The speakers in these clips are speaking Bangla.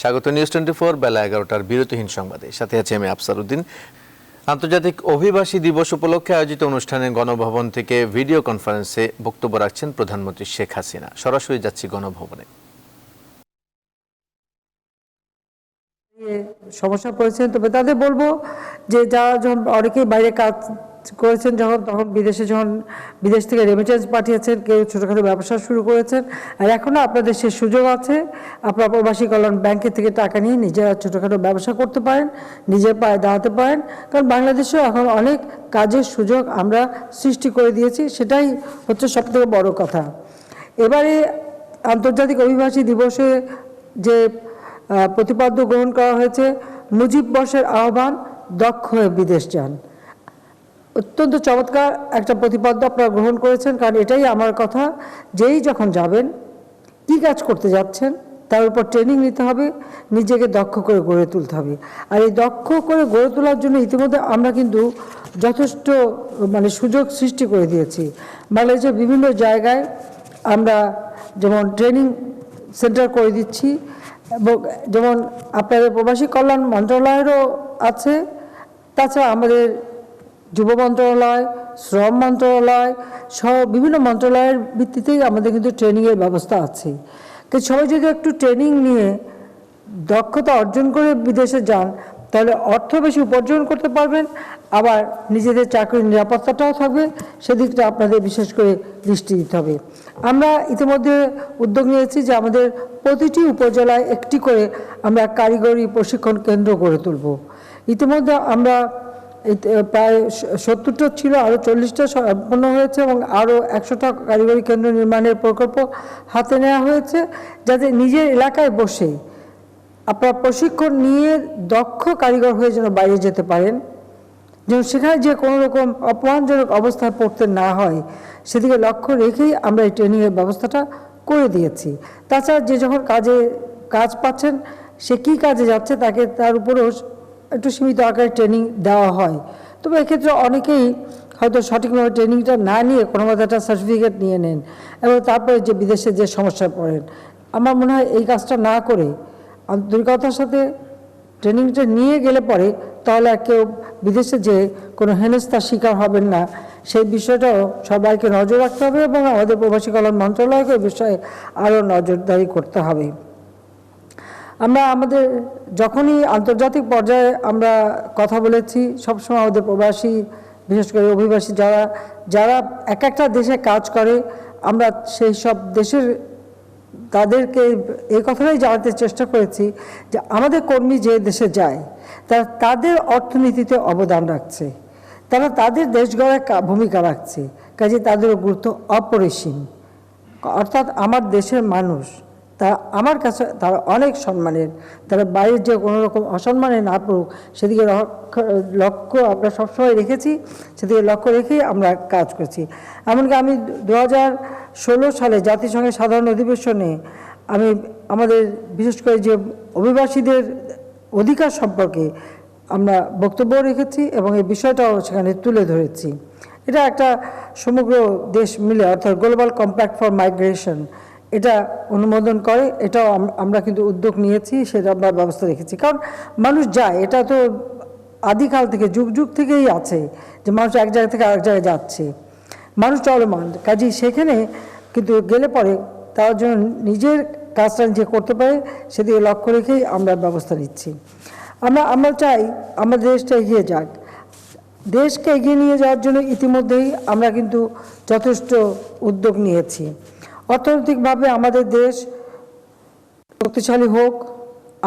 স্বাগত নিউজ 24 বেলা 11টার বিরতিহীন সংবাদে। সাথে আছে আমি আফসার উদ্দিন। আন্তর্জাতিক অভিবাসী দিবস উপলক্ষে আয়োজিত অনুষ্ঠানে গণভবন থেকে ভিডিও কনফারেন্সে বক্তব্য রাখছেন প্রধানমন্ত্রী শেখ হাসিনা। সরাসরি যাচ্ছি গণভবনে। সমস্যা পড়েছেন, তবে তাদের বলবো যে যারা যখন অনেকেই বাইরে কাজ করেছেন, তখন বিদেশ থেকে রেমিটেন্স পাঠিয়েছেন, কেউ ছোটোখাটো ব্যবসা শুরু করেছেন, আর এখনও আপনাদের সে সুযোগ আছে। আপনারা প্রবাসী কল্যাণ ব্যাংকের থেকে টাকা নিয়ে নিজেরা ছোটোখাটো ব্যবসা করতে পারেন, নিজের পায়ে দাঁড়াতে পারেন। কারণ বাংলাদেশেও এখন অনেক কাজের সুযোগ আমরা সৃষ্টি করে দিয়েছি, সেটাই হচ্ছে সবথেকে বড় কথা। এবারে আন্তর্জাতিক অভিবাসী দিবসে যে প্রতিপাদ্য গ্রহণ করা হয়েছে, মুজিব বর্ষের আহ্বান, দক্ষ হয়ে বিদেশ যান। অত্যন্ত চমৎকার একটা প্রতিপাদ্য আপনারা গ্রহণ করেছেন, কারণ এটাই আমার কথা। যেই যখন যাবেন, কী কাজ করতে যাচ্ছেন তার উপর ট্রেনিং নিতে হবে, নিজেকে দক্ষ করে গড়ে তুলতে হবে। আর এই দক্ষ করে গড়ে তোলার জন্য ইতিমধ্যে আমরা কিন্তু যথেষ্ট সুযোগ সৃষ্টি করে দিয়েছি। বাংলাদেশের বিভিন্ন জায়গায় আমরা যেমন ট্রেনিং সেন্টার করে দিচ্ছি, এবং যেমন আপনাদের প্রবাসী কল্যাণ মন্ত্রণালয়েরও আছে, তাছাড়া আমাদের যুব মন্ত্রণালয়, শ্রম মন্ত্রণালয় সহ বিভিন্ন মন্ত্রণালয়ের ভিত্তিতেই আমাদের কিন্তু ট্রেনিংয়ের ব্যবস্থা আছে। কিন্তু সবাই যদি একটু ট্রেনিং নিয়ে দক্ষতা অর্জন করে বিদেশে যান, তাহলে অর্থ বেশি উপার্জন করতে পারবেন, আবার নিজেদের চাকরির নিরাপত্তাটাও থাকবে। সেদিকটা আপনাদের বিশেষ করে দৃষ্টি দিতে হবে। আমরা ইতিমধ্যে উদ্যোগ নিয়েছি যে আমাদের প্রতিটি উপজেলায় একটি করে আমরা কারিগরি প্রশিক্ষণ কেন্দ্র গড়ে তুলব। ইতিমধ্যে আমরা প্রায় 70টা ছিল, আরও 40টা সম্পন্ন হয়েছে, এবং আরও 100টা কারিগরি কেন্দ্র নির্মাণের প্রকল্প হাতে নেওয়া হয়েছে, যাতে নিজের এলাকায় বসে আপনারা প্রশিক্ষণ নিয়ে দক্ষ কারিগর হয়ে যেন বাইরে যেতে পারেন, যেন সেখানে যে কোনো রকম অপমানজনক অবস্থায় পড়তে না হয়, সেদিকে লক্ষ্য রেখেই আমরা এই ট্রেনিংয়ের ব্যবস্থাটা করে দিয়েছি। তাছাড়া যে যখন কাজ পাচ্ছেন, সে কী কাজে যাচ্ছে তাকে তার উপরেও একটু সীমিত আকারে ট্রেনিং দেওয়া হয়। তবে এক্ষেত্রে অনেকেই হয়তো সঠিকভাবে ট্রেনিংটা না নিয়ে কোনোভাবে একটা সার্টিফিকেট নিয়ে নেন, এবং তারপরে যে বিদেশে যে সমস্যায় পড়েন। আমার মনে হয় এই কাজটা না করে আন্তরিকতার সাথে ট্রেনিংটা নিয়ে গেলে পরে তাহলে আর কেউ বিদেশে যে কোনো হেনস্থার শিকার হবেন না, সেই বিষয়টাও সবাইকে নজর রাখতে হবে, এবং আমাদের প্রবাসী কল্যাণ মন্ত্রণালয়কে এই বিষয়ে আরও নজরদারি করতে হবে। আমরা আমাদের যখনই আন্তর্জাতিক পর্যায়ে আমরা কথা বলেছি, সবসময় আমাদের প্রবাসী, বিশেষ করে অভিবাসী যারা এক একটা দেশে কাজ করে, আমরা সেই সব দেশের তাদেরকে এই কথাটাই জানাতে চেষ্টা করেছি যে আমাদের কর্মী যে দেশে যায়, তারা তাদের অর্থনীতিতে অবদান রাখছে, তারা তাদের দেশ গড়ায় ভূমিকা রাখছে, কাজে তাদেরও গুরুত্ব অপরিসীম। অর্থাৎ আমার দেশের মানুষ, তা আমার কাছে তারা অনেক সম্মানের। তারা বাইরের যে কোনো রকম অসম্মানে না পড়ুক, সেদিকে লক্ষ্য আমরা সবসময় রেখেছি, সেদিকে লক্ষ্য রেখেই আমরা কাজ করছি। এমনকি আমি 2016 সালে জাতিসংঘের সাধারণ অধিবেশনে আমি আমাদের বিশেষ করে যে অভিবাসীদের অধিকার সম্পর্কে আমরা বক্তব্য রেখেছি, এবং এই বিষয়টাও সেখানে তুলে ধরেছি। এটা একটা সমগ্র দেশ মিলে, অর্থাৎ গ্লোবাল কম্প্যাক্ট ফর মাইগ্রেশন, এটা অনুমোদন করে। এটাও আমরা কিন্তু উদ্যোগ নিয়েছি, সেটা আমরা ব্যবস্থা রেখেছি। কারণ মানুষ যায়, এটা তো আদিকাল থেকে যুগ থেকেই আছে যে মানুষ এক জায়গা থেকে আরেক জায়গায় যাচ্ছে, মানুষ চলমান। কাজেই সেখানে কিন্তু গেলে পরে তার জন্য নিজের কাজটা যে করতে পারে, সেদিকে লক্ষ্য রেখেই আমরা ব্যবস্থা নিচ্ছি। আমরা চাই আমাদের দেশটা এগিয়ে যাক। দেশকে এগিয়ে নিয়ে যাওয়ার জন্য ইতিমধ্যেই আমরা কিন্তু যথেষ্ট উদ্যোগ নিয়েছি। অর্থনৈতিকভাবে আমাদের দেশ শক্তিশালী হোক,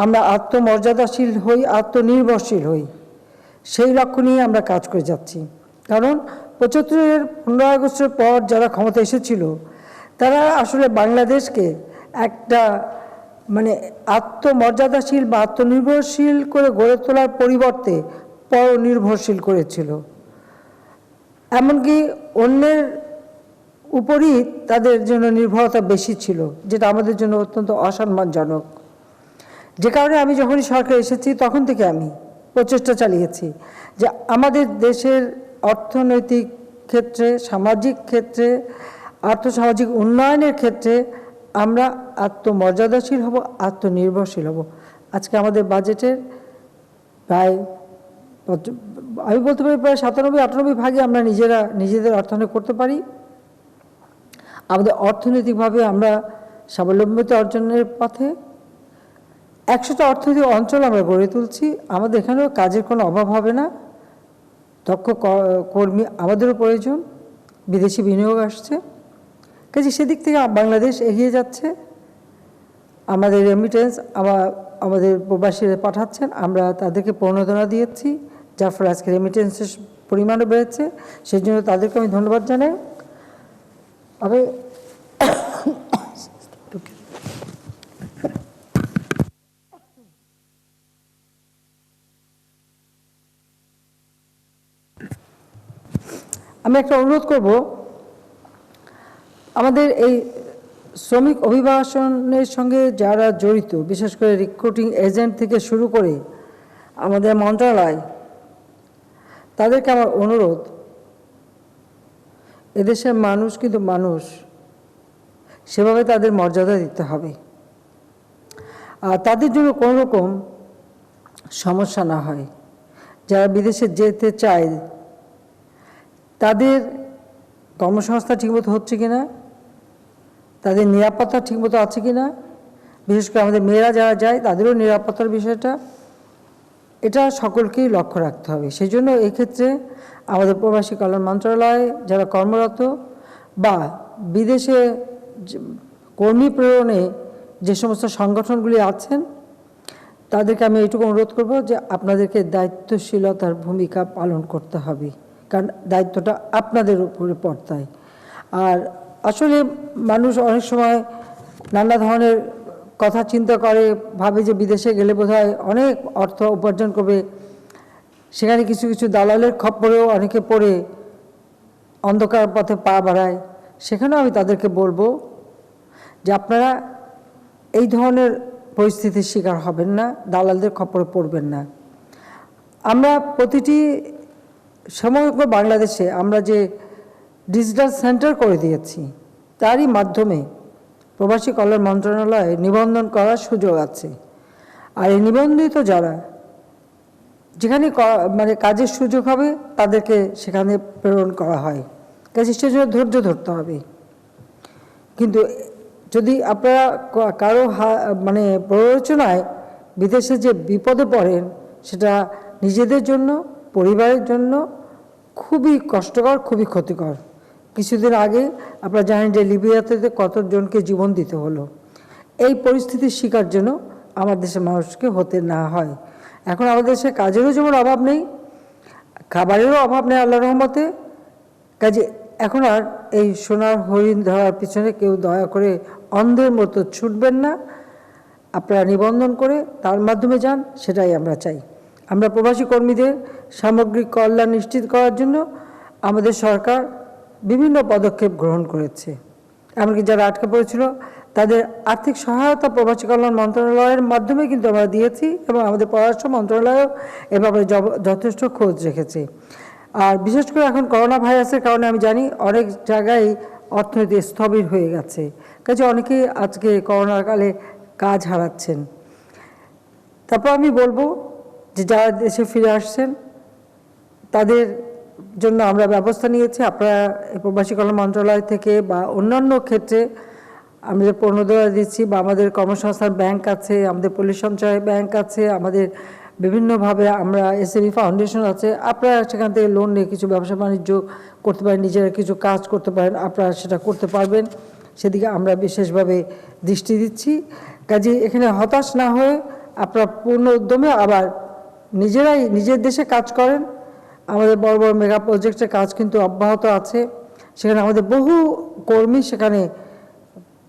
আমরা আত্মমর্যাদাশীল হই, আত্মনির্ভরশীল হই, সেই লক্ষ্য নিয়ে আমরা কাজ করে যাচ্ছি। কারণ 75-এর 15 আগস্টের পর যারা ক্ষমতা এসেছিল, তারা আসলে বাংলাদেশকে একটা আত্মমর্যাদাশীল বা আত্মনির্ভরশীল করে গড়ে তোলার পরিবর্তে পরনির্ভরশীল করেছিল। এমনকি অন্যের উপরই তাদের জন্য নির্ভরতা বেশি ছিল, যেটা আমাদের জন্য অত্যন্ত অসম্মানজনক। যে কারণে আমি যখনই সরকারে এসেছি, তখন থেকে আমি প্রচেষ্টা চালিয়েছি যে আমাদের দেশের অর্থনৈতিক ক্ষেত্রে, সামাজিক ক্ষেত্রে, আর্থসামাজিক উন্নয়নের ক্ষেত্রে আমরা আত্মমর্যাদাশীল হব, আত্মনির্ভরশীল হব। আজকে আমাদের বাজেটের প্রায় আমি বলতে পারি প্রায় 97-98 ভাগে আমরা নিজেদের অর্থায়ন করতে পারি। আমাদের অর্থনৈতিকভাবে আমরা স্বাবলম্বিতা অর্জনের পথে 100টা অর্থনৈতিক অঞ্চল আমরা গড়ে তুলছি। আমাদের এখানেও কাজের কোনো অভাব হবে না। দক্ষ কর্মী আমাদেরও প্রয়োজন, বিদেশি বিনিয়োগ আসছে, কাজে সেদিক থেকে বাংলাদেশ এগিয়ে যাচ্ছে। আমাদের রেমিটেন্স আমাদের প্রবাসীরা পাঠাচ্ছেন, আমরা তাদেরকে প্রণোদনা দিয়েছি, যার ফলে আজকে রেমিটেন্সের পরিমাণও বেড়েছে। সেই জন্য তাদেরকে আমি ধন্যবাদ জানাই। আমি একটা অনুরোধ করব, আমাদের এই শ্রমিক অভিবাসনের সঙ্গে যারা জড়িত, বিশেষ করে রিক্রুটিং এজেন্ট থেকে শুরু করে আমাদের মন্ত্রণালয়, তাদেরকে আমার অনুরোধ, এদেশের মানুষ কিন্তু মানুষ, সেভাবে তাদের মর্যাদা দিতে হবে। আর তাদের জন্য কোনো রকম সমস্যা না হয়। যারা বিদেশে যেতে চায় তাদের কর্মসংস্থান ঠিকমতো হচ্ছে কিনা, তাদের নিরাপত্তা ঠিকমতো আছে কিনা, বিশেষ করে আমাদের মেয়েরা যারা যায় তাদেরও নিরাপত্তার বিষয়টা, এটা সকলকেই লক্ষ্য রাখতে হবে। সেই জন্য এক্ষেত্রে আমাদের প্রবাসী কল্যাণ মন্ত্রণালয়ে যারা কর্মরত বা বিদেশে কর্মী প্রেরণে যে সমস্ত সংগঠনগুলি আছেন, তাদেরকে আমি এইটুকু অনুরোধ করব যে আপনাদেরকে দায়িত্বশীলতার ভূমিকা পালন করতে হবে, কারণ দায়িত্বটা আপনাদের উপরে পড়তায়। আর আসলে মানুষ অনেক সময় নানা ধরনের কথা চিন্তা করে, ভাবে যে বিদেশে গেলে বোধহয় অনেক অর্থ উপার্জন করবে, সেখানে কিছু কিছু দালালের খপ্পরেও অনেকে পড়ে অন্ধকার পথে পা বাড়ায়। সেখানেও আমি তাদেরকে বলবো যে আপনারা এই ধরনের পরিস্থিতির শিকার হবেন না, দালালদের খপ্পরে পড়বেন না। আমরা প্রতিটি সমগ্র বাংলাদেশে আমরা যে ডিজিটাল সেন্টার করে দিয়েছি, তারই মাধ্যমে প্রবাসী কল্যাণ মন্ত্রণালয়ে নিবন্ধন করার সুযোগ আছে। আর এই নিবন্ধিত যারা যেখানে মানে কাজের সুযোগ হবে তাদেরকে সেখানে প্রেরণ করা হয়, কাজে সেজন্য ধৈর্য ধরতে হবে। কিন্তু যদি আপনারা কারো মানে প্ররোচনায় বিদেশে যে বিপদে পড়েন, সেটা নিজেদের জন্য, পরিবারের জন্য খুবই কষ্টকর, খুবই ক্ষতিকর। কিছুদিন আগে আপনারা জানেন যে লিবিয়াতে কতজনকে জীবন দিতে হলো। এই পরিস্থিতির শিকার জন্য আমার দেশের মানুষকে হতে না হয়। এখন আমাদের দেশে কাজেরও যেমন অভাব নেই, খাবারেরও অভাব নেই আল্লাহর রহমতে। কাজে এখন আর এই সোনার হরিণ ধরার পিছনে কেউ দয়া করে অন্ধের মতো ছুটবেন না। আপনারা নিবন্ধন করে তার মাধ্যমে যান, সেটাই আমরা চাই। আমরা প্রবাসী কর্মীদের সামগ্রিক কল্যাণ নিশ্চিত করার জন্য আমাদের সরকার বিভিন্ন পদক্ষেপ গ্রহণ করেছে। এমনকি যারা আটকে পড়েছিল তাদের আর্থিক সহায়তা প্রবাসী কল্যাণ মন্ত্রণালয়ের মাধ্যমে কিন্তু আমরা দিয়েছি, এবং আমাদের পররাষ্ট্র মন্ত্রণালয়ও এ ব্যাপারে যথেষ্ট খোঁজ রেখেছে। আর বিশেষ করে এখন করোনা ভাইরাসের কারণে আমি জানি অনেক জায়গায় অর্থনীতি স্থবির হয়ে গেছে, কাজে অনেকেই আজকে করোনার কালে কাজ হারাচ্ছেন। তারপর আমি বলবো যে যারা দেশে ফিরে আসছেন তাদের জন্য আমরা ব্যবস্থা নিয়েছি। আপনারা প্রবাসী কল্যাণ মন্ত্রণালয় থেকে বা অন্যান্য ক্ষেত্রে আমাদের প্রণোদনা দিচ্ছি, বা আমাদের কর্মসংস্থান ব্যাংক আছে, আমাদের পল্লী সঞ্চয় ব্যাংক আছে, আমাদের বিভিন্নভাবে আমরা এসএমই ফাউন্ডেশন আছে। আপনারা সেখান থেকে লোন নিয়ে কিছু ব্যবসা বাণিজ্য করতে পারেন, নিজেরা কিছু কাজ করতে পারেন, আপনারা সেটা করতে পারবেন, সেদিকে আমরা বিশেষভাবে দৃষ্টি দিচ্ছি। কাজে এখানে হতাশ না হয়ে আপনারা পূর্ণ উদ্যমে আবার নিজেরাই নিজের দেশে কাজ করেন। আমাদের বড় বড় মেগা প্রজেক্টের কাজ কিন্তু অব্যাহত আছে, সেখানে আমাদের বহু কর্মী সেখানে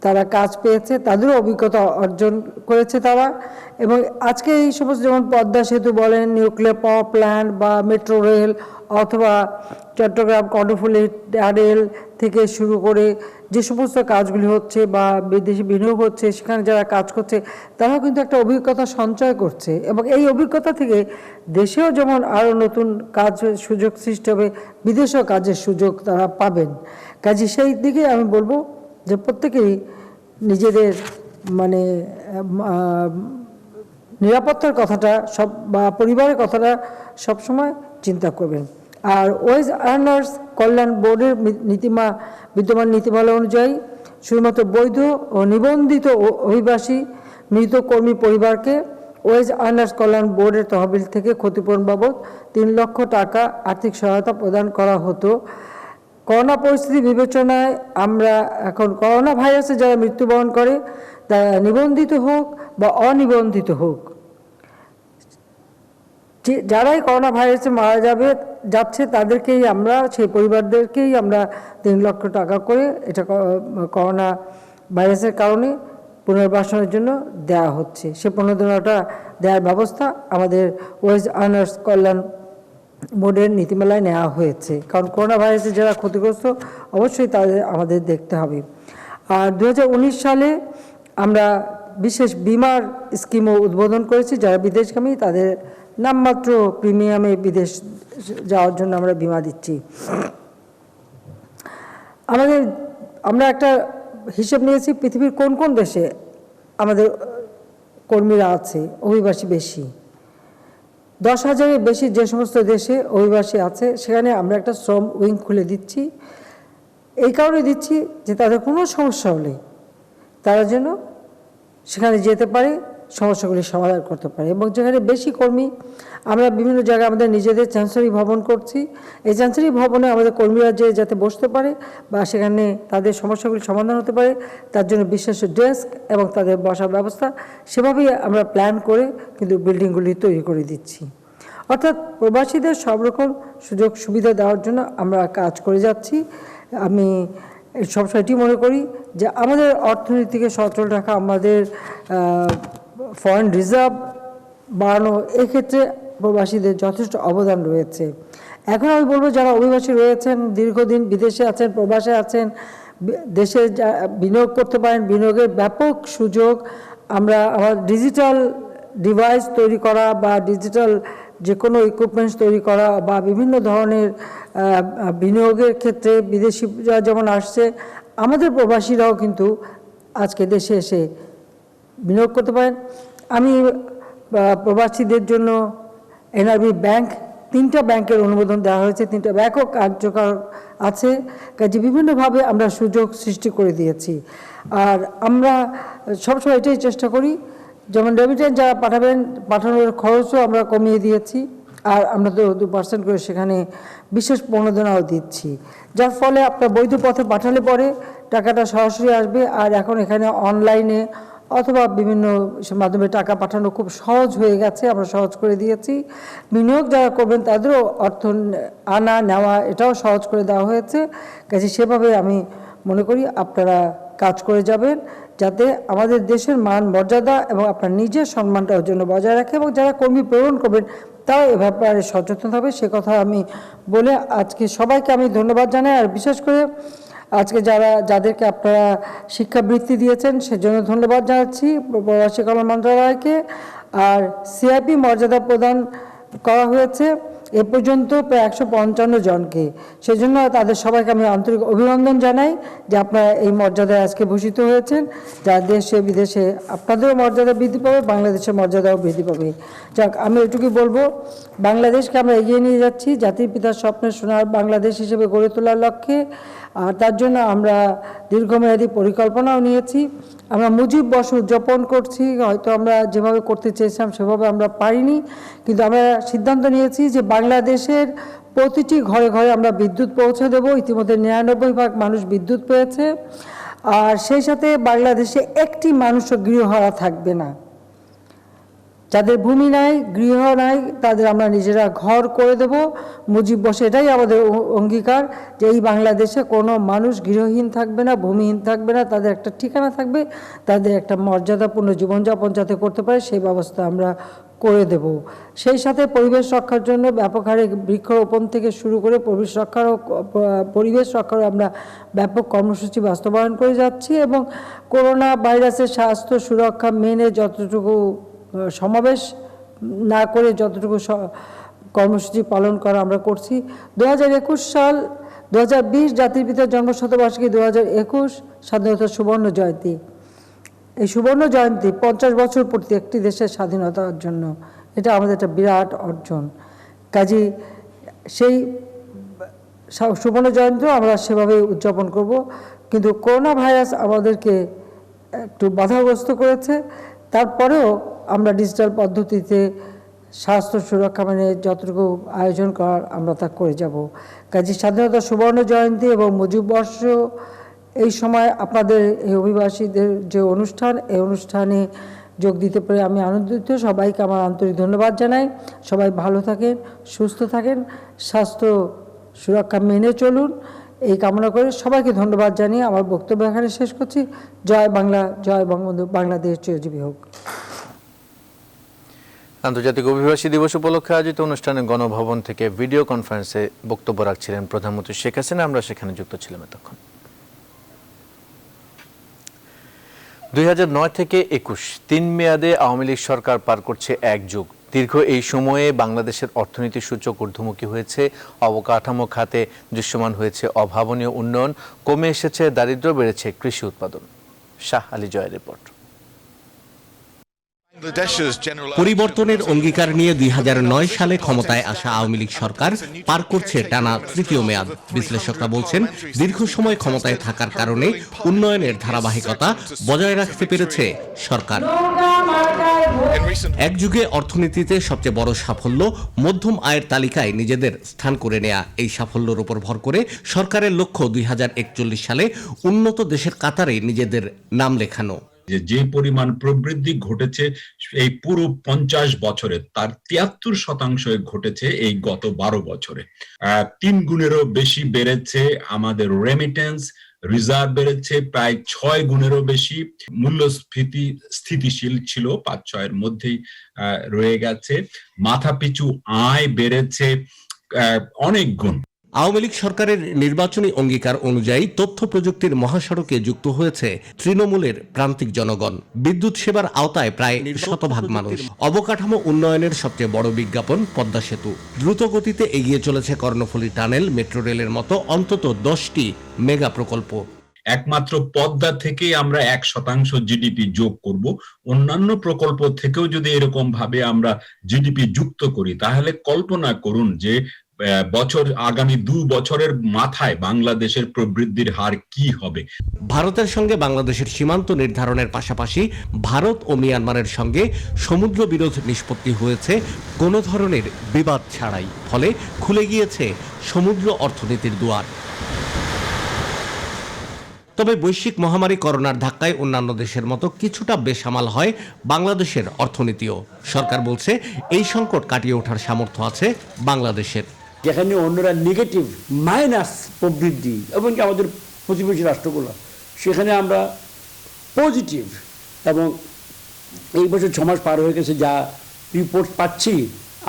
তারা কাজ পেয়েছে, তাদেরও অভিজ্ঞতা অর্জন করেছে তারা। এবং আজকে এই সমস্ত যেমন পদ্মা সেতু বলেন, নিউক্লিয়ার পাওয়ার প্ল্যান্ট বা মেট্রো রেল, অথবা চট্টগ্রাম কর্ণফুলী টানেল থেকে শুরু করে যে সমস্ত কাজগুলি হচ্ছে বা বিদেশি বিনিয়োগ হচ্ছে, সেখানে যারা কাজ করছে তারাও কিন্তু একটা অভিজ্ঞতা সঞ্চয় করছে, এবং এই অভিজ্ঞতা থেকে দেশেও যেমন আরও নতুন কাজ সুযোগ সৃষ্টি হবে, বিদেশেও কাজের সুযোগ তারা পাবেন। কাজে সেই দিকে আমি বলবো যে প্রত্যেকেই নিজেদের মানে নিরাপত্তার কথাটা বা পরিবারের কথাটা সবসময় চিন্তা করবেন। আর ওয়েজ আর্নার্স কল্যাণ বোর্ডের বিদ্যমান নীতিমালা অনুযায়ী শুধুমাত্র বৈধ ও নিবন্ধিত অভিবাসী মৃত কর্মী পরিবারকে ওয়েজ আর্নার্স কল্যাণ বোর্ডের তহবিল থেকে ক্ষতিপূরণ বাবদ 3 লক্ষ টাকা আর্থিক সহায়তা প্রদান করা হতো। করোনা পরিস্থিতি বিবেচনায় আমরা এখন করোনা ভাইরাসে যারা মৃত্যুবরণ করে তারা নিবন্ধিত হোক বা অনিবন্ধিত হোক, যারাই করোনা ভাইরাসে মারা যাচ্ছে তাদেরকেই আমরা, সেই পরিবারদেরকেই আমরা 3 লক্ষ টাকা করে এটা করোনা ভাইরাসের কারণে পুনর্বাসনের জন্য দেওয়া হচ্ছে। সে পুনর্বাসনটা দেওয়ার ব্যবস্থা আমাদের ওয়েজ আর্নার্স কল্যাণ বোর্ডের নীতিমালায় নেওয়া হয়েছে, কারণ করোনা ভাইরাসে যারা ক্ষতিগ্রস্ত অবশ্যই তাদের আমাদের দেখতে হবে। আর 2019 সালে আমরা বিশেষ বিমার স্কিমও উদ্বোধন করেছি। যারা বিদেশগামী তাদের নামমাত্র প্রিমিয়ামে বিদেশ যাওয়ার জন্য আমরা বিমা দিচ্ছি। আমরা একটা হিসেব নিয়েছি পৃথিবীর কোন কোন দেশে আমাদের কর্মীরা আছে, অভিবাসী বেশি। 10,000-এর বেশি যে সমস্ত দেশে অভিবাসী আছে সেখানে আমরা একটা শ্রম উইং খুলে দিচ্ছি। এই কারণে দিচ্ছি যে তাদের কোনো সমস্যা হলে তারা যেন সেখানে যেতে পারে, সমস্যাগুলি সমাধান করতে পারে। এবং যেখানে বেশি কর্মী, আমরা বিভিন্ন জায়গায় আমাদের নিজেদের চ্যান্সেলরি ভবন করছি। এই চ্যান্সেলরি ভবনে আমাদের কর্মীরা যাতে বসতে পারে বা সেখানে তাদের সমস্যাগুলি সমাধান হতে পারে তার জন্য বিশেষ ডেস্ক এবং তাদের বসার ব্যবস্থা সেভাবেই আমরা প্ল্যান করে কিন্তু বিল্ডিংগুলি তৈরি করে দিচ্ছি। অর্থাৎ প্রবাসীদের সব রকম সুযোগ সুবিধা দেওয়ার জন্য আমরা কাজ করে যাচ্ছি। আমি সবসময় এটি মনে করি যে আমাদের অর্থনীতিকে সচল রাখা, আমাদের ফরেন রিজার্ভ বাড়ানো, এক্ষেত্রে প্রবাসীদের যথেষ্ট অবদান রয়েছে। এখন আমি বলবো যারা অভিবাসী রয়েছেন, দীর্ঘদিন বিদেশে আছেন, প্রবাসে আছেন, দেশে বিনিয়োগ করতে পারেন, বিনিয়োগের ব্যাপক সুযোগ আমরা আমার ডিজিটাল ডিভাইস তৈরি করা বা ডিজিটাল যে কোনো ইকুইপমেন্টস তৈরি করা বা বিভিন্ন ধরনের বিনিয়োগের ক্ষেত্রে বিদেশিরা যেমন আসছে, আমাদের প্রবাসীরাও কিন্তু আজকে দেশে এসে বিনিয়োগ করতে পারেন। আমি প্রবাসীদের জন্য এনআরবি ব্যাংক, 3টা ব্যাংকের অনুমোদন দেওয়া হয়েছে, 3টা ব্যাংকও কার্যকর আছে। কাজে বিভিন্নভাবে আমরা সুযোগ সৃষ্টি করে দিয়েছি। আর আমরা সবসময় এটাই চেষ্টা করি, যেমন রেমিটেন্স যারা পাঠানোর খরচও আমরা কমিয়ে দিয়েছি। আর আমরা তো 2% করে সেখানে বিশেষ প্রণোদনাও দিচ্ছি, যার ফলে আপনার বৈধ পথে পাঠালে পরে টাকাটা সরাসরি আসবে। আর এখন এখানে অনলাইনে অথবা বিভিন্ন মাধ্যমে টাকা পাঠানো খুব সহজ হয়ে গেছে, আমরা সহজ করে দিয়েছি। বিনিয়োগ যারা করবেন তাদেরও অর্থ আনা নেওয়া এটাও সহজ করে দেওয়া হয়েছে। কাজে সেভাবে আমি মনে করি আপনারা কাজ করে যাবেন যাতে আমাদের দেশের মান মর্যাদা এবং আপনার নিজের সম্মানটাও জন্য বজায় রাখে, এবং যারা কর্মী প্রেরণ করবেন তারাও এ ব্যাপারে সচেতন হবে। সে কথা আমি বলে আজকে সবাইকে আমি ধন্যবাদ জানাই। আর বিশেষ করে আজকে যাদেরকে আপনারা শিক্ষাবৃত্তি দিয়েছেন সেজন্য ধন্যবাদ জানাচ্ছি প্রবাসী কল্যাণ মন্ত্রণালয়কে। আর সিআইপি মর্যাদা প্রদান করা হয়েছে এ পর্যন্ত প্রায় 155 জনকে, সেজন্য তাদের সবাইকে আমি আন্তরিক অভিনন্দন জানাই যে আপনারা এই মর্যাদায় আজকে ভূষিত হয়েছেন। যা দেশে বিদেশে আপনাদেরও মর্যাদা বৃদ্ধি পাবে, বাংলাদেশের মর্যাদাও বৃদ্ধি পাবে। যাক, আমি এটুকুই বলবো, বাংলাদেশকে আমরা এগিয়ে নিয়ে যাচ্ছি জাতির পিতার স্বপ্নের সোনার বাংলাদেশ হিসেবে গড়ে তোলার লক্ষ্যে। আর তার জন্য আমরা দীর্ঘমেয়াদী পরিকল্পনাও নিয়েছি। আমরা মুজিব বর্ষ উদযাপন করছি, হয়তো আমরা যেভাবে করতে চেয়েছিলাম সেভাবে আমরা পারিনি, কিন্তু আমরা সিদ্ধান্ত নিয়েছি যে বাংলাদেশের প্রতিটি ঘরে ঘরে আমরা বিদ্যুৎ পৌঁছে দেব। ইতিমধ্যে 99% মানুষ বিদ্যুৎ পেয়েছে। আর সেই সাথে বাংলাদেশে একটি মানুষও গৃহহারা থাকবে না। যাদের ভূমি নাই, গৃহ নাই, তাদের আমরা নিজেরা ঘর করে দেব। মুজিব বর্ষে এটাই আমাদের অঙ্গীকার যে এই বাংলাদেশে কোনো মানুষ গৃহহীন থাকবে না, ভূমিহীন থাকবে না, তাদের একটা ঠিকানা থাকবে, তাদের একটা মর্যাদাপূর্ণ জীবনযাপন যাতে করতে পারে সেই ব্যবস্থা আমরা করে দেব। সেই সাথে পরিবেশ রক্ষার জন্য ব্যাপক হারে বৃক্ষরোপণ থেকে শুরু করে পরিবেশ রক্ষারও আমরা ব্যাপক কর্মসূচি বাস্তবায়ন করে যাচ্ছি। এবং করোনা ভাইরাসের স্বাস্থ্য সুরক্ষা মেনে যতটুকু সমাবেশ না করে যতটুকু কর্মসূচি পালন করা আমরা করছি। 2021 সাল, 2020 জাতির পিতার জন্মশতবার্ষিকী, 2021 স্বাধীনতা সুবর্ণ জয়ন্তী, এই সুবর্ণ জয়ন্তী 50 বছর প্রতি একটি দেশের স্বাধীনতার জন্য, এটা আমাদের একটা বিরাট অর্জন। কাজেই সেই সুবর্ণ জয়ন্তী আমরা সেভাবে উদযাপন করব, কিন্তু করোনা ভাইরাস আমাদেরকে একটু বাধাগ্রস্ত করেছে। তারপরেও আমরা ডিজিটাল পদ্ধতিতে স্বাস্থ্য সুরক্ষা মানে যতটুকু আয়োজন করার আমরা তা করে যাব। কাজী স্বাধীনতা সুবর্ণ জয়ন্তী এবং মুজিব বর্ষ, এই সময় আপনাদের এই অভিবাসীদের যে অনুষ্ঠান, এই অনুষ্ঠানে যোগ দিতে পেরে আমি আনন্দিত। সবাইকে আমার আন্তরিক ধন্যবাদ জানাই। সবাই ভালো থাকেন, সুস্থ থাকেন, স্বাস্থ্য সুরক্ষা মেনে চলুন, এই কামনা করে সবাইকে ধন্যবাদ জানিয়ে আমার বক্তব্য এখানে শেষ করছি। জয় বাংলা, জয় বঙ্গবন্ধু, বাংলাদেশ চিরজীবী হোক। আন্তর্জাতিক অভিবাসী দিবস উপলক্ষে আয়োজিত অনুষ্ঠানে গণভবন থেকে ভিডিও কনফারেন্সে বক্তব্য রাখছিলেন প্রধানমন্ত্রী শেখ হাসিনা। আমরা সেখানে যুক্ত ছিলাম এতক্ষণ। 2009 থেকে 21 3 মেয়াদে আওয়ামী লীগ সরকার পার করছে এক যুগ। দীর্ঘ এই সময়ে বাংলাদেশের অর্থনীতির সূচক ঊর্ধ্বমুখী হয়েছে, অবকাঠামো খাতে দৃশ্যমান হয়েছে অভাবনীয় উন্নয়ন, কমে এসেছে দারিদ্র্য, বেড়েছে কৃষি উৎপাদন। শাহ আলী জয়ের রিপোর্ট। পরিবর্তনের অঙ্গীকার নিয়ে 2009 সালে ক্ষমতায় আসা আওয়ামী লীগ সরকার পার করছে টানা তৃতীয় মেয়াদ। বিশ্লেষকরা বলছেন, দীর্ঘ সময় ক্ষমতায় থাকার কারণে উন্নয়নের ধারাবাহিকতা বজায় রাখতে পেরেছে সরকার। এক যুগে অর্থনীতিতে সবচেয়ে বড় সাফল্য মধ্যম আয়ের তালিকায় নিজেদের স্থান করে নেয়া। এই সাফল্যের উপর ভর করে সরকারের লক্ষ্য 2041 সালে উন্নত দেশের কাতারে নিজেদের নাম লেখানো। যে পরিমাণ প্রবৃদ্ধি ঘটেছে এই পুরো 50 বছরে, তার 73% ঘটেছে এই গত 12 বছরে। 3 গুণেরও বেশি বেড়েছে আমাদের রেমিটেন্স, রিজার্ভ বেড়েছে প্রায় 6 গুণেরও বেশি, মূল্যস্ফীতি স্থিতিশীল ছিল 5-6 এর মধ্যেই রয়ে গেছে, মাথাপিছু আয় বেড়েছে অনেক গুণ। আওয়ামী লীগ সরকারের নির্বাচনী অঙ্গীকার অনুযায়ী তথ্য প্রযুক্তির মহাসড়কে যুক্ত হয়েছে তৃণমূলের প্রান্তিক জনগণ। বিদ্যুৎ সেবার আওতায় প্রায় 100% মানুষ। অবকাঠামো উন্নয়নের সবচেয়ে বড় বিজ্ঞাপন পদ্মা সেতু। দ্রুত গতিতে এগিয়ে চলেছে কর্ণফুলী টানেল, মেট্রো রেলের মতো অন্তত 10টি মেগা প্রকল্প। একমাত্র পদ্মা থেকে আমরা 1% জিডিপি যোগ করব। অন্যান্য প্রকল্প থেকেও যদি এরকম ভাবে আমরা জিডিপি যুক্ত করি, তাহলে কল্পনা করুন যে আগামী 2 বছরের মাথায় বাংলাদেশের প্রবৃদ্ধির হার কি হবে। ভারতের সঙ্গে বাংলাদেশের সীমান্ত নির্ধারণের পাশাপাশি ভারত ও মিয়ানমারের সঙ্গে সমুদ্র বিরোধ নিষ্পত্তি হয়েছে কোনো ধরনের বিবাদ ছাড়াই। ফলে খুলে গিয়েছে সমুদ্র অর্থনীতির দুয়ার। তবে বৈশ্বিক মহামারী করোনার ধাক্কায় অন্যান্য দেশের মতো কিছুটা বেসামাল হয় বাংলাদেশের অর্থনীতিও। সরকার বলছে, এই সংকট কাটিয়ে ওঠার সামর্থ্য আছে বাংলাদেশের। যেখানে অন্যরা নেগেটিভ মাইনাস প্রবৃদ্ধি এবং আমাদের প্রতিবেশী রাষ্ট্রগুলো, সেখানে আমরা পজিটিভ, এবং এই বছর 6 মাস পার হয়ে গেছে, যা রিপোর্ট পাচ্ছি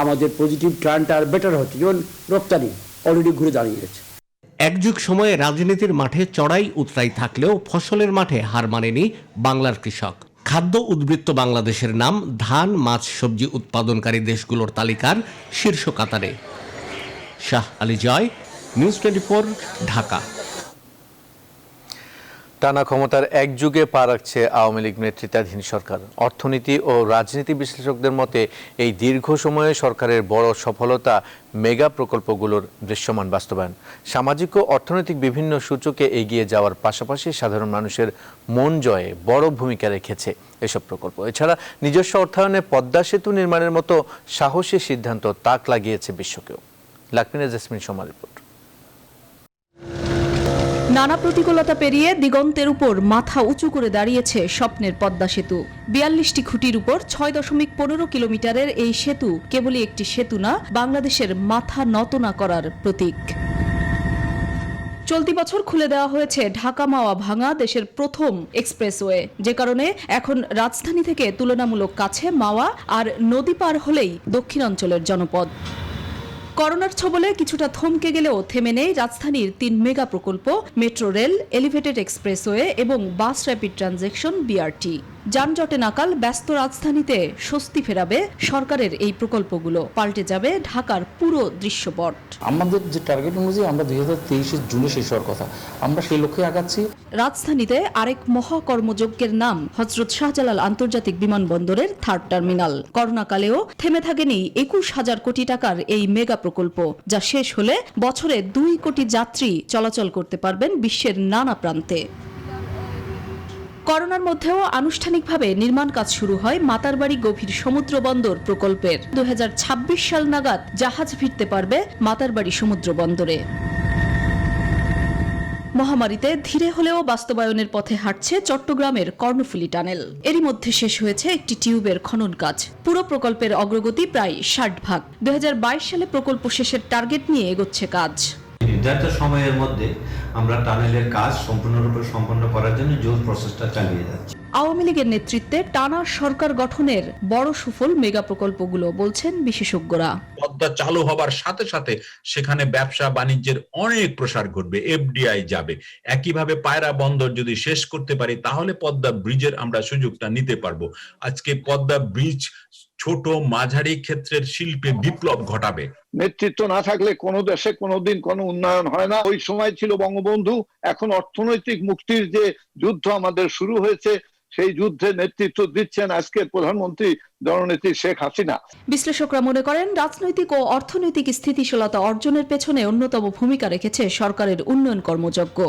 আমাদের পজিটিভ ট্রেন্ডটা আর বেটার হচ্ছে। যেমন রপ্তানি অলরেডি ঘুরে দাঁড়িয়ে গেছে। এক যুগ সময়ে রাজনীতির মাঠে চড়াই উতরাই থাকলেও ফসলের মাঠে হার মানেনি বাংলার কৃষক। খাদ্য উদ্বৃত্ত বাংলাদেশের নাম ধান, মাছ, সবজি উৎপাদনকারী দেশগুলোর তালিকার শীর্ষ কাতারে। শাহ আলী জয়, নিউজ 24, ঢাকা। টানা ক্ষমতার এক যুগে পা রাখছে আওয়ামী লীগ নেতৃত্বাধীন সরকার। অর্থনীতি ও রাজনীতি বিশ্লেষকদের মতে এই দীর্ঘ সময়ে সরকারের বড় সফলতা মেগা প্রকল্পগুলোর দৃশ্যমান বাস্তবায়ন। সামাজিক ও অর্থনৈতিক বিভিন্ন সূচকে এগিয়ে যাওয়ার পাশাপাশি সাধারণ মানুষের মন জয়ে বড় ভূমিকা রেখেছে এসব প্রকল্প। এছাড়া নিজস্ব অর্থায়নে পদ্মা সেতু নির্মাণের মতো সাহসী সিদ্ধান্ত তাক লাগিয়েছে বিশ্বকেও। লাকমিনা জেসমিন সোমার রিপোর্ট। নানা প্রতিকূলতা পেরিয়ে দিগন্তের উপর মাথা উঁচু করে দাঁড়িয়েছে স্বপ্নের পদ্মা সেতু। 42টি খুঁটির উপর 6.15 কিলোমিটারের এই সেতু কেবলই একটি সেতু না, বাংলাদেশের মাথা নত না করার প্রতীক। চলতি বছর খুলে দেওয়া হয়েছে ঢাকা মাওয়া ভাঙা দেশের প্রথম এক্সপ্রেসওয়ে, যে কারণে এখন রাজধানী থেকে তুলনামূলক কাছে মাওয়া, আর নদী পার হলেই দক্ষিণাঞ্চলের জনপদ। করোনার ছবলে কিছুটা থমকে গেলেও থেমে নেই রাজধানীর 3 মেগা প্রকল্প, মেট্রো রেল, এলিভেটেড এক্সপ্রেসওয়ে এবং বাস র্যাপিড ট্রানজেকশন BRT। যানজটে নাকাল ব্যস্ত রাজধানীতে স্বস্তি ফেরাবে সরকারের এই প্রকল্পগুলো, পাল্টে যাবে ঢাকার পুরো দৃশ্যপট। আমাদের যে টার্গেট অনুযায়ী আমরা 2023 জুনে শেষ হওয়ার কথা, আমরা সেই লক্ষ্যে আগাচ্ছি। রাজধানীতে আরেক মহাকর্মযজ্ঞের নাম হযরত শাহজালাল আন্তর্জাতিক বিমানবন্দরের 3rd টার্মিনাল। করোনাকালেও থেমে থাকেনি 21,000 কোটি টাকার এই মেগা প্রকল্প, যা শেষ হলে বছরে 2 কোটি যাত্রী চলাচল করতে পারবেন বিশ্বের নানা প্রান্তে। করোনার মধ্যেও আনুষ্ঠানিকভাবে নির্মাণ কাজ শুরু হয় মাতারবাড়ি গভীর সমুদ্র বন্দর প্রকল্পের। 2026 সাল নাগাদ জাহাজ ফিরতে পারবে মাতারবাড়ি সমুদ্র বন্দরে। মহামারীতে ধীরে হলেও বাস্তবায়নের পথে হাঁটছে চট্টগ্রামের কর্ণফুলী টানেল। এরই মধ্যে শেষ হয়েছে একটি টিউবের খনন কাজ। পুরো প্রকল্পের অগ্রগতি প্রায় 60%। 2022 সালে প্রকল্প শেষের টার্গেট নিয়ে এগোচ্ছে কাজ। নির্ধারিত সময়ের মধ্যে আমরা টানেলের কাজ সম্পূর্ণরূপে সম্পন্ন করার জন্য জোর প্রচেষ্টা চালিয়ে যাচ্ছি। আওয়ামী লীগের নেতৃত্বে টানা সরকার গঠনের বড় সুফল মেগা প্রকল্পগুলো, বলছেন বিশেষজ্ঞরা। পদ্মা চালু হবার সাথে সাথে সেখানে ব্যবসা বাণিজ্যের অনেক প্রসার ঘটবে, এফডিআই যাবে। একইভাবে পায়রা বন্দর যদি শেষ করতে পারি তাহলে পদ্মা ব্রিজের আমরা সুযোগটা নিতে পারবো। আজকে পদ্মা ব্রিজ ছোট মাঝারি ক্ষেত্রের শিল্পে বিপ্লব ঘটাবে। নেতৃত্ব না থাকলে কোনো দেশে কোনোদিন কোনো উন্নয়ন হয় না। ওই সময় ছিল বঙ্গবন্ধু, এখন অর্থনৈতিক মুক্তির যে যুদ্ধ আমাদের শুরু হয়েছে সেই যুদ্ধে নেতৃত্ব দিচ্ছেন আজকের প্রধানমন্ত্রী জননেত্রী শেখ হাসিনা। বিশ্লেষকরা মনে করেন রাজনৈতিক ও অর্থনৈতিক স্থিতিশীলতা অর্জনের পেছনে অন্যতম ভূমিকা রেখেছে সরকারের উন্নয়ন কর্মযজ্ঞ।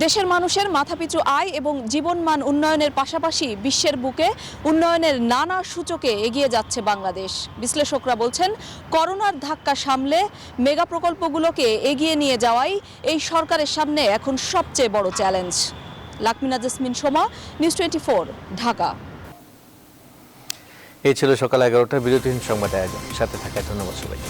দেশের মানুষের মাথাপিছু আয় এবং জীবনমান উন্নয়নের পাশাপাশি বিশ্বের বুকে উন্নয়নের নানা সূচকে এগিয়ে যাচ্ছে বাংলাদেশ। বিশ্লেষকরা বলছেন করোনার ধাক্কা সামলে মেগা প্রকল্পগুলোকে এগিয়ে নিয়ে যাওয়াই এই সরকারের সামনে এখন সবচেয়ে বড় challenge. লাকমিনা jasmine Soma, news 24, Dhaka. এই ছিল সকাল 11টার বিরতিহীন সংবাদ আয়োজন। সাথে থাকার ধন্যবাদ সবাইকে।